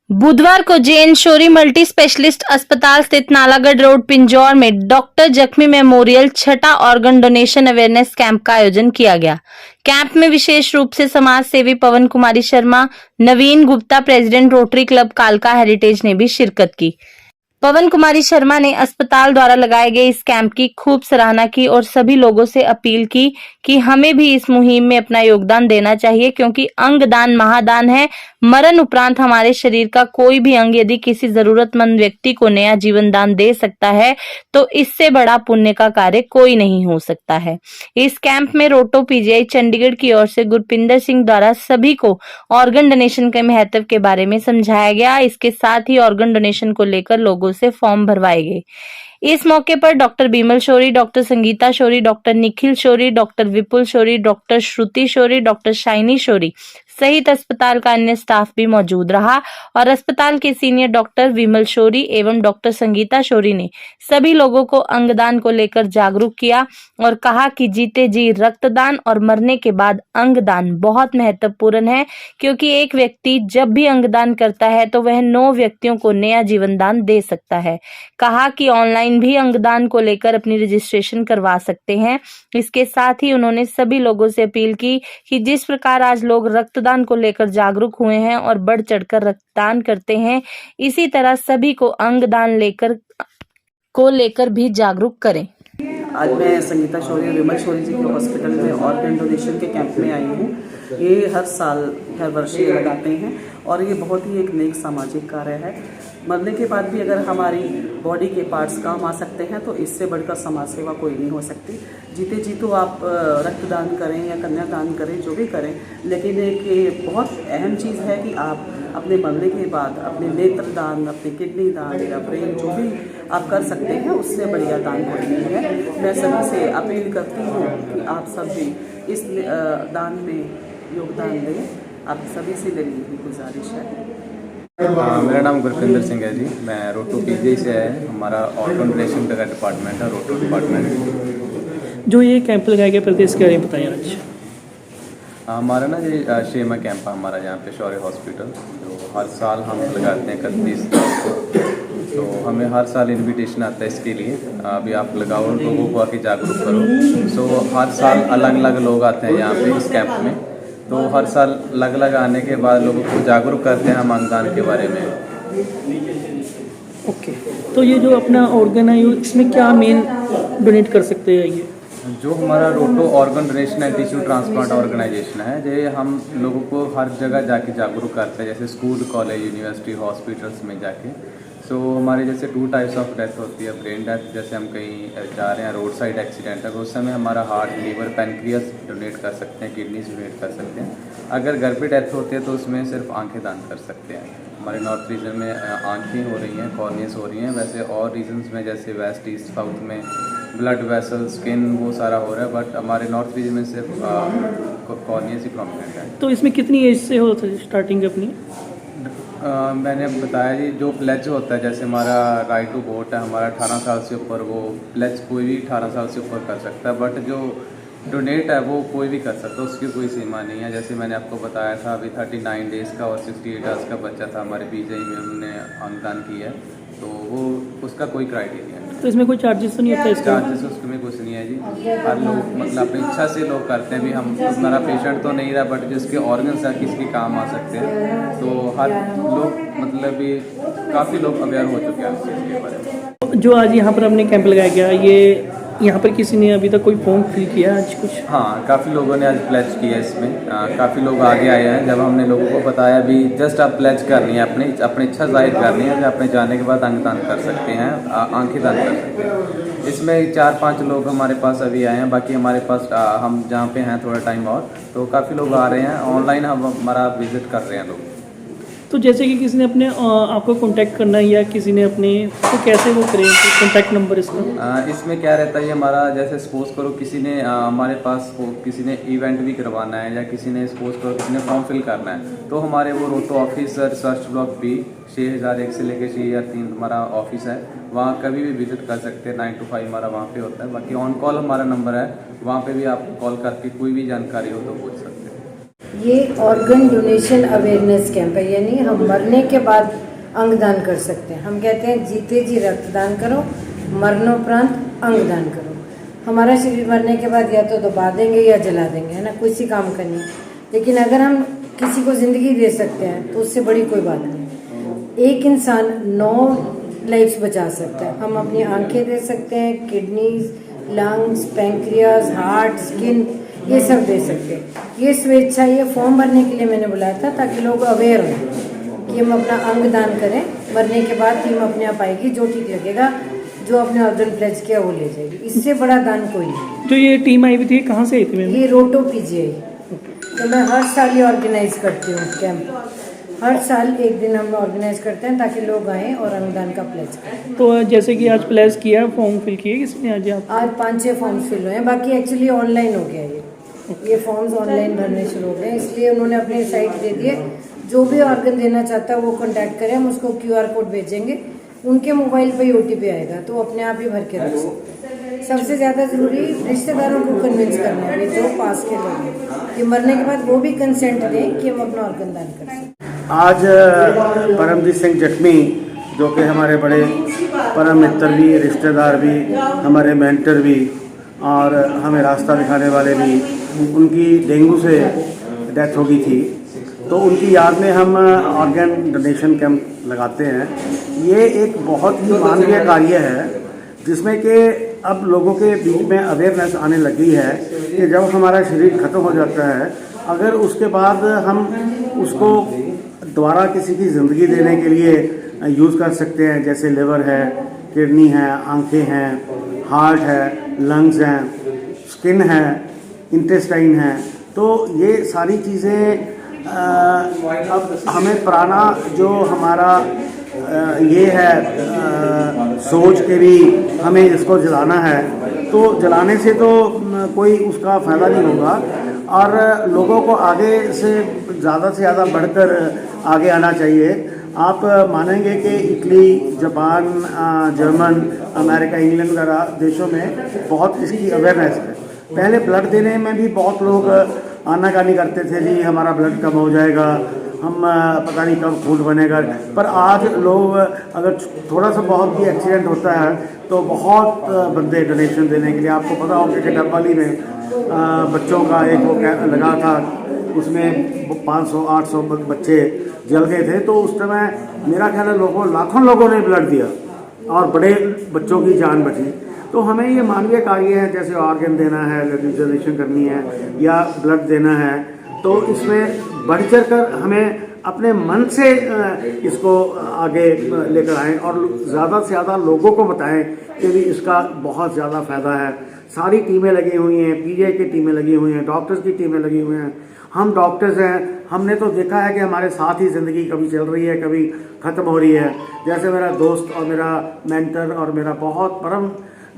बुधवार को जेएन शोरी multi specialist अस्पताल स्थित नालागढ़ रोड पिंजौर में डॉक्टर जख्मी मेमोरियल छठा ऑर्गन डोनेशन अवेयरनेस कैंप का आयोजन किया गया। कैंप में विशेष रूप से समाज सेवी पवन कुमारी शर्मा, नवीन गुप्ता, प्रेसिडेंट रोटरी क्लब कालका हेरिटेज ने भी शिरकत की। पवन कुमारी शर्मा ने अस्पताल द्वारा लगाए गए इस कैंप की खूब सराहना की और सभी लोगों से अपील की कि हमें भी इस मुहिम में अपना योगदान देना चाहिए, क्योंकि अंग दान महादान है। मरण उपरांत हमारे शरीर का कोई भी अंग यदि किसी जरूरतमंद व्यक्ति को नया जीवन दान दे सकता है तो इससे बड़ा पुण्य का कार्य कोई नहीं हो सकता है। इस कैंप में रोटो पीजीआई चंडीगढ़ की ओर से गुरपिंदर सिंह द्वारा सभी को ऑर्गन डोनेशन के महत्व के बारे में समझाया गया। इसके साथ ही ऑर्गन डोनेशन को लेकर लोगों से फॉर्म भरवाए गए। इस मौके पर doctor Bimal Shourie, doctor Sangeeta Shourie, doctor Nikhil Shourie, doctor Vipul Shourie, doctor Shruti Shourie, doctor Shiny Shourie सहित अस्पताल का अन्य स्टाफ भी मौजूद रहा और अस्पताल के सीनियर डॉक्टर विमल शौरी एवं डॉक्टर संगीता शौरी ने सभी लोगों को अंगदान को लेकर जागरूक किया और कहा कि जीते जी रक्तदान और मरने के बाद अंगदान बहुत महत्वपूर्ण है, क्योंकि एक व्यक्ति जब भी अंगदान करता है तो वह 9 व्यक्तियों को नया जीवन दान दे सकता है। कहा कि ऑनलाइन भी अंगदान को लेकर अपनी रजिस्ट्रेशन करवा सकते हैं। इसके साथ ही उन्होंने सभी लोगों से अपील की कि जिस प्रकार आज लोग रक्तदान को लेकर जागरूक हुए हैं और बढ़ चढ़कर रक्तदान करते हैं, इसी तरह सभी को अंगदान लेकर भी जागरूक करें। आज मैं संगीता शौरी और विमल शौरी जी के हॉस्पिटल में ऑर्गन डोनेशन के कैंप में आई हूँ। ये हर वर्ष ये लगाते हैं और ये बहुत ही एक नेक सामाजिक कार्य है। मरने के बाद भी अगर हमारी बॉडी के पार्ट्स काम आ सकते हैं तो इससे बढ़कर समाज सेवा कोई नहीं हो सकती। जीते जी तो आप रक्तदान करें या कन्यादान करें, जो भी करें, लेकिन एक ये बहुत अहम चीज़ है कि आप अपने मरने के बाद अपने नेत्र दान, अपने किडनी दान या ब्रेन जो भी आप कर सकते हैं, उससे बढ़िया दान कोई नहीं है। मैं सभी से अपील करती हूँ कि आप सब भी इस दान में योगदान दें। आप सभी से मेरी यही गुजारिश है। मेरा नाम गुरपिंदर सिंह है जी। मैं रोटो पीजीआई से है। हमारा ऑर्गन डोनेशन का डिपार्टमेंट है, रोटो डिपार्टमेंट। जो ये कैंप लगाया गया प्रदेश के बारे में बताएं आज। हमारा ना जी 6 माह कैंप है हमारा यहाँ पे शौर्य हॉस्पिटल, जो हर साल हम लगाते हैं 31 को। तो हमें हर साल इनविटेशन आता है इसके लिए, अभी आप लगाओ, लोगों को आके जागरूक करो। सो हर साल अलग अलग लोग आते हैं यहाँ पे इस कैंप में। तो हर साल अलग अलग आने के बाद लोगों को जागरूक करते हैं हम अंगदान के बारे में। ओके, तो ये जो अपना ऑर्गन है इसमें क्या मेन डोनेट कर सकते हैं? ये जो हमारा ROTTO organ donation and tissue transplant organisation है, जो हम लोगों को हर जगह जाके जागरूक करते हैं, जैसे स्कूल, कॉलेज, यूनिवर्सिटी, हॉस्पिटल्स में जाके। सो हमारे जैसे 2 टाइप्स ऑफ डेथ होती है। ब्रेन डेथ, जैसे हम कहीं जा रहे हैं, रोड साइड एक्सीडेंट है, तो उस समय हमारा हार्ट, लीवर, पैनक्रियास डोनेट कर सकते हैं, किडनीज डोनेट कर सकते हैं। अगर घर पे डेथ होती है तो उसमें सिर्फ आंखें दान कर सकते हैं। हमारे नॉर्थ रीजन में आंखें हो रही हैं, कॉर्नियास हो रही हैं। वैसे और रीजन्स में जैसे वेस्ट, ईस्ट, साउथ में ब्लड वेसल, स्किन, वो सारा हो रहा है, बट हमारे नॉर्थ रीजन में सिर्फ कॉर्नियास ही प्रोमिनेंट है। तो इसमें कितनी एज से हो स्टार्टिंग अपनी? मैंने बताया जी, जो प्लेज होता है, जैसे हमारा राइट टू वोट है, हमारा 18 साल से ऊपर, वो प्लेज कोई भी 18 साल से ऊपर कर सकता है। बट जो डोनेट है वो कोई भी कर सकता है, उसकी कोई सीमा नहीं है। जैसे मैंने आपको बताया था, अभी 39 डेज़ का और 68 आवर्स का बच्चा था हमारे पीजीआई में, उन्होंने अंगदान किया है, तो वो उसका कोई क्राइटेरिया नहीं। तो इसमें कोई चार्जेस तो नहीं होता इसका? चार्जेस उसमें कुछ नहीं है जी। हर लोग मतलब अपनी इच्छा से लोग करते हैं। भी हम हमारा पेशेंट तो नहीं रहा, बट जिसके ऑर्गन्स है किसके काम आ सकते हैं, तो हर लोग मतलब भी काफ़ी लोग अवेयर हो चुके हैं इसके बारे में। जो आज यहाँ पर हमने कैंप लगाया गया, ये यहाँ पर किसी ने अभी तक कोई फॉर्म फिल किया आज कुछ? हाँ, काफ़ी लोगों ने आज प्लेज किया है इसमें। काफ़ी लोग आगे आए हैं। जब हमने लोगों को बताया भी जस्ट आप प्लेज करनी है, अपनी इच्छा जाहिर करनी है, अपने जाने के बाद अंगदान कर सकते हैं, आंखें दान कर सकते हैं। इसमें 4-5 लोग हमारे पास अभी आए हैं। बाकी हमारे पास हम जहाँ पे हैं थोड़ा टाइम और, तो काफ़ी लोग आ रहे हैं। ऑनलाइन हम हमारा विजिट कर रहे हैं लोग। तो जैसे कि किसी ने अपने आपको कांटेक्ट करना है या किसी ने अपने, तो कैसे वो करें कांटेक्ट नंबर इसका? इसमें क्या रहता है हमारा, जैसे सपोज करो किसी ने हमारे पास किसी ने इवेंट भी करवाना है, या किसी ने सपोज करो किसी ने फॉर्म फिल करना है, तो हमारे वो रोटो ऑफिस रिसर्च ब्लॉक B 6001 से लेकर 6003 हमारा ऑफिस है। वहाँ कभी भी विजिट कर सकते हैं। 9 to 5 हमारा वहाँ पे होता है। बाकी ऑन कॉल हमारा नंबर है, वहाँ पे भी आप कॉल करके कोई भी जानकारी हो तो पूछ सकते हैं। ये ऑर्गन डोनेशन अवेयरनेस कैंप है, यानी हम मरने के बाद अंगदान कर सकते हैं। हम कहते हैं जीते जी रक्तदान करो, मरणोपरांत अंगदान करो। हमारा शरीर मरने के बाद या तो दबा देंगे या जला देंगे, है ना, किसी काम का नहीं। लेकिन अगर हम किसी को ज़िंदगी दे सकते हैं तो उससे बड़ी कोई बात नहीं। एक इंसान 9 लाइफ्स बचा सकता है। हम अपनी आंखें दे सकते हैं, kidneys, lungs, pancreas, heart, skin, ये सब दे सकते हैं। ये स्वेच्छा, ये फॉर्म भरने के लिए मैंने बुलाया था ताकि लोग अवेयर हों कि हम अपना अंग दान करें। मरने के बाद टीम अपने आप आएगी, जो ठीक लगेगा, जो अपने ऑर्गन प्लेज किया वो ले जाएगी। इससे बड़ा दान कोई नहीं। जो ये टीम आई हुई थी कहाँ से आई थी मैम? ये रोटो पीजीआई। तो मैं हर साल ये ऑर्गेनाइज करती हूँ कैंप। हर साल एक दिन हम ऑर्गेनाइज करते हैं ताकि लोग आएँ और अंगदान का प्लेज करें। तो जैसे कि आज प्लेस किया, फॉर्म फिल किए किसने आज? आज 5-6 फॉर्म्स फिल हुए हैं, बाकी एक्चुअली ऑनलाइन हो गया ये फॉर्म्स ऑनलाइन भरने शुरू हो गए, इसलिए उन्होंने अपनी साइट दे दी है। जो भी ऑर्गन देना चाहता है वो कांटेक्ट करें, हम उसको QR कोड भेजेंगे, उनके मोबाइल पे OTP आएगा तो अपने आप ही भर के रख सकते हैं। सबसे ज़्यादा ज़रूरी रिश्तेदारों को कन्विंस करना है, जो पास के लोग हैं, कि मरने के बाद वो भी कंसेंट दें कि हम अपना ऑर्गन दान कर सकें। आज परमजीत सिंह जख्मी, जो कि हमारे बड़े परम मित्र भी, रिश्तेदार भी, हमारे मेंटर भी और हमें रास्ता दिखाने वाले भी, उनकी डेंगू से डेथ हो गई थी, तो उनकी याद में हम ऑर्गन डोनेशन कैंप लगाते हैं। ये एक बहुत ही मानवीय कार्य है जिसमें कि अब लोगों के बीच में अवेयरनेस आने लगी है कि जब हमारा शरीर ख़त्म हो जाता है, अगर उसके बाद हम उसको दोबारा किसी की ज़िंदगी देने के लिए यूज़ कर सकते हैं, जैसे लिवर है, किडनी है, आंखें हैं, हार्ट है, लंग्स हैं, स्किन है, इंटेस्टाइन है, तो ये सारी चीज़ें अब हमें पुराना जो हमारा ये है सोच के भी हमें इसको जलाना है, तो जलाने से तो कोई उसका फ़ायदा नहीं होगा और लोगों को आगे से ज़्यादा बढ़कर आगे आना चाहिए। आप मानेंगे कि Italy, Japan, German, America, England वगैरह देशों में बहुत इसकी अवेयरनेस है। पहले ब्लड देने में भी बहुत लोग आनाकानी करते थे, जी हमारा ब्लड कम हो जाएगा, हम पता नहीं कब खून बनेगा, पर आज लोग अगर थोड़ा सा बहुत भी एक्सीडेंट होता है तो बहुत बंदे डोनेशन देने के लिए, आपको पता होगा कि डब्बाली में बच्चों का एक वो लगा था, उसमें 500-800 बच्चे जल गए थे, तो उस समय मेरा ख्याल है लाखों लोगों ने ब्लड दिया और बड़े बच्चों की जान बची। तो हमें ये मानवीय कार्य है, जैसे ऑर्गन देना है, डोनेशन करनी है या ब्लड देना है, तो इसमें बढ़ चढ़ कर हमें अपने मन से इसको आगे लेकर आएँ और ज़्यादा से ज़्यादा लोगों को बताएं कि भी इसका बहुत ज़्यादा फ़ायदा है। सारी टीमें लगी हुई हैं, PGI की टीमें लगी हुई हैं, डॉक्टर्स की टीमें लगी हुई हैं, हम डॉक्टर्स हैं, हमने तो देखा है कि हमारे साथ ही ज़िंदगी कभी चल रही है, कभी ख़त्म हो रही है। जैसे मेरा दोस्त और मेरा मेंटर और मेरा बहुत परम,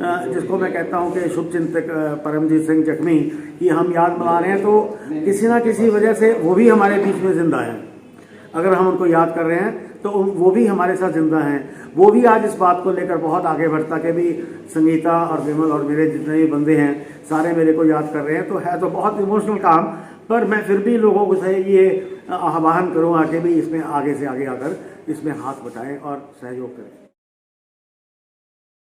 जिसको मैं कहता हूं कि शुभचिंतक परमजीत सिंह जख्मी की हम याद मना रहे हैं, तो किसी ना किसी वजह से वो भी हमारे बीच में ज़िंदा है। अगर हम उनको याद कर रहे हैं तो वो भी हमारे साथ ज़िंदा हैं। वो भी आज इस बात को लेकर बहुत आगे बढ़ता कि भी संगीता और विमल और मेरे जितने भी बंदे हैं सारे मेरे को याद कर रहे हैं। तो है तो बहुत इमोशनल काम, पर मैं फिर भी लोगों को से ये आह्वान करूँगा कि भी इसमें आगे से आगे आकर इसमें हाथ बटाएं और सहयोग करें।